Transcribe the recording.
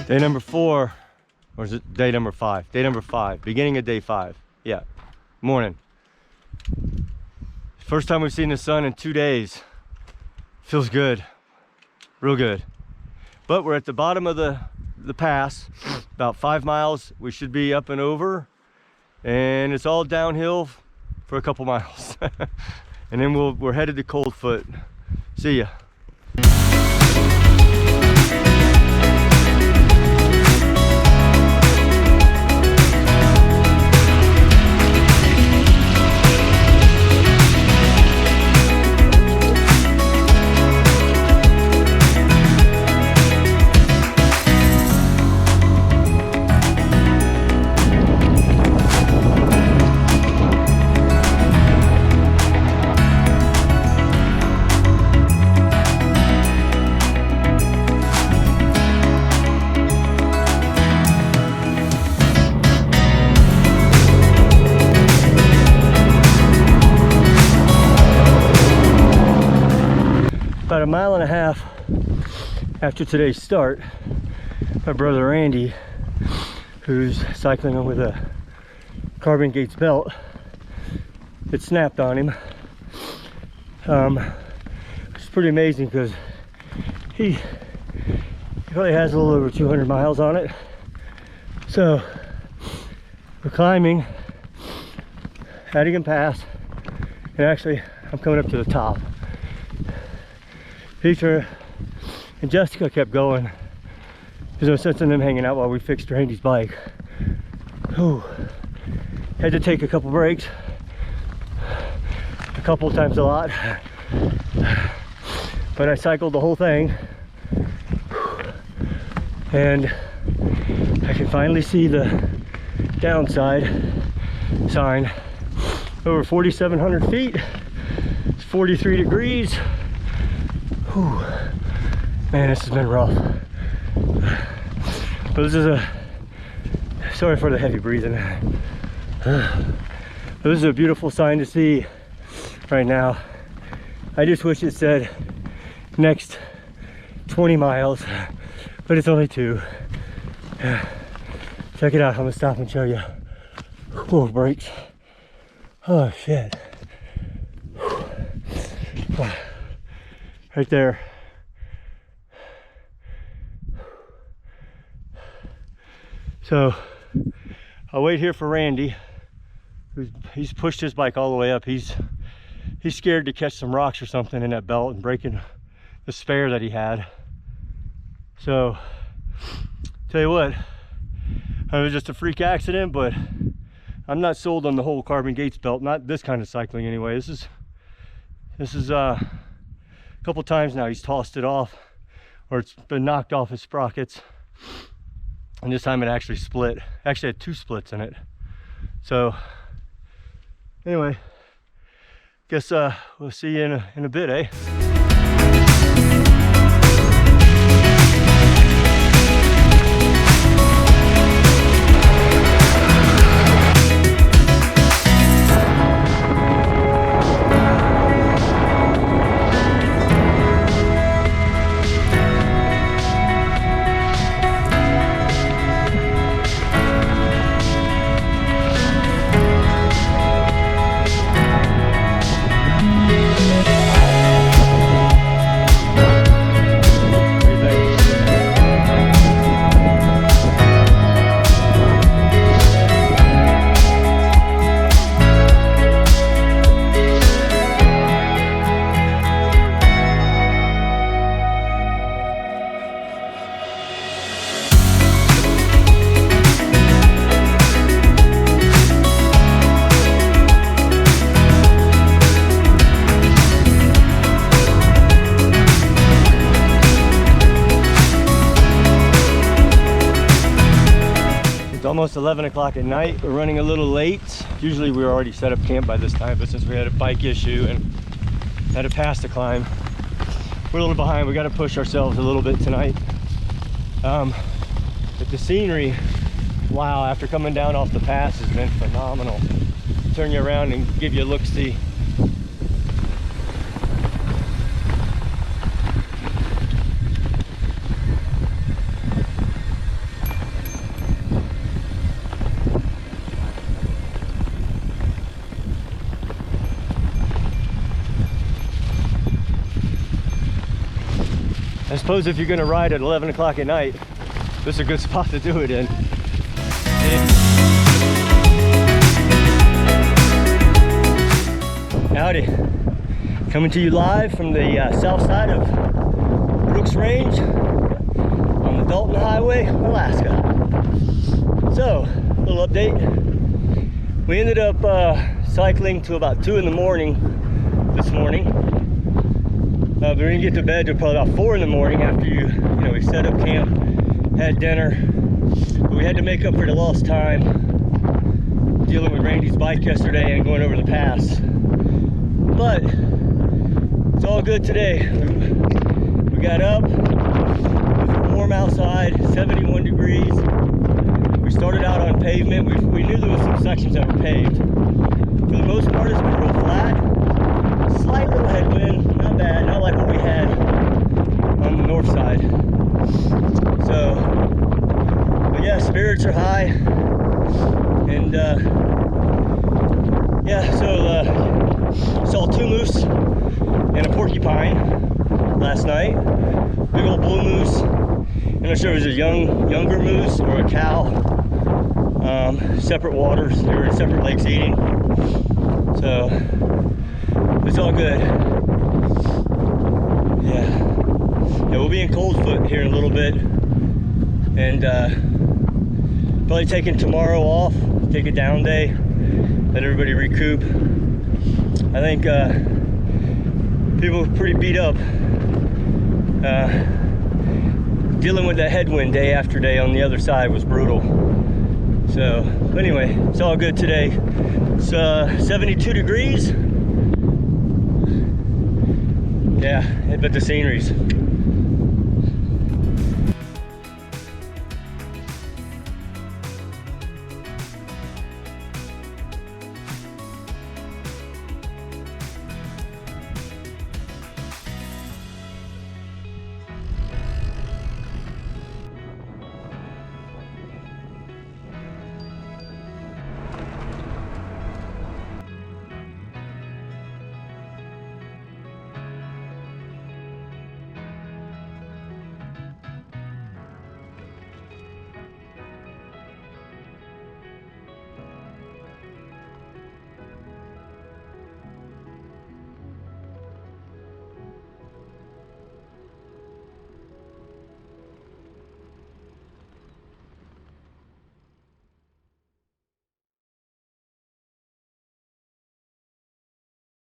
Day number 4, or is it day number 5? Day number 5, beginning of day 5. Yeah, morning. First time we've seen the sun in 2 days. Feels good, real good. But we're at the bottom of the pass, about 5 miles. We should be up and over, and it's all downhill for a couple miles. And then we're headed to Coldfoot. See ya. About 1.5 miles after today's start, my brother Andy, who's cycling with a carbon gates belt, it snapped on him. It's pretty amazing because he probably has a little over 200 miles on it. So we're climbing Atigun Pass, and actually I'm coming up to the top. Petra and Jessica kept going. There's no sense in them hanging out while we fixed Randy's bike. Whew. Had to take a couple breaks. A couple times a lot. But I cycled the whole thing. And I can finally see the downside sign. Over 4,700 feet. It's 43 degrees. Whew. Man, this has been rough. But this is sorry for the heavy breathing. But this is a beautiful sign to see right now. I just wish it said next 20 miles, but it's only 2. Check it out. I'm gonna stop and show you. Oh, brakes. Oh shit. Right there. So I'll wait here for Randy. He's pushed his bike all the way up. He's scared to catch some rocks or something in that belt and breaking the spare that he had. So tell you what, it was just a freak accident, but I'm not sold on the whole carbon gates belt. Not this kind of cycling anyway. This is a couple times now he's tossed it off, or it's been knocked off his sprockets, and this time it actually split. Actually had 2 splits in it. So anyway, guess we'll see you in a bit, eh? Almost 11 o'clock at night. We're running a little late. Usually we were already set up camp by this time, but since we had a bike issue and had a pass to climb, we're a little behind. We got to push ourselves a little bit tonight. But the scenery, wow, after coming down off the pass has been phenomenal. Turn you around and give you a look-see. I suppose if you're gonna ride at 11 o'clock at night, this is a good spot to do it in. Howdy, coming to you live from the south side of Brooks Range on the Dalton Highway, Alaska. So, a little update. We ended up cycling to about 2 in the morning this morning. We didn't get to bed till probably about 4 in the morning after we set up camp, had dinner. But we had to make up for the lost time dealing with Randy's bike yesterday and going over the pass. But it's all good today. We got up, it was warm outside, 71 degrees. We started out on pavement. We knew there was some sections that were paved. For the most part, it's been real flat. Slight little headwind, not bad, not like what we had on the north side. So, but yeah, spirits are high. And yeah, so saw 2 moose and a porcupine last night. Big old blue moose. I'm not sure if it was a younger moose or a cow. Separate waters. They were in separate lakes eating. So it's all good. Yeah, we'll be in Coldfoot here in a little bit, and probably taking tomorrow off, take a down day, let everybody recoup. I think people are pretty beat up dealing with that headwind day after day on the other side was brutal. So, but anyway, it's all good today. It's 72 degrees. Yeah, but the scenery's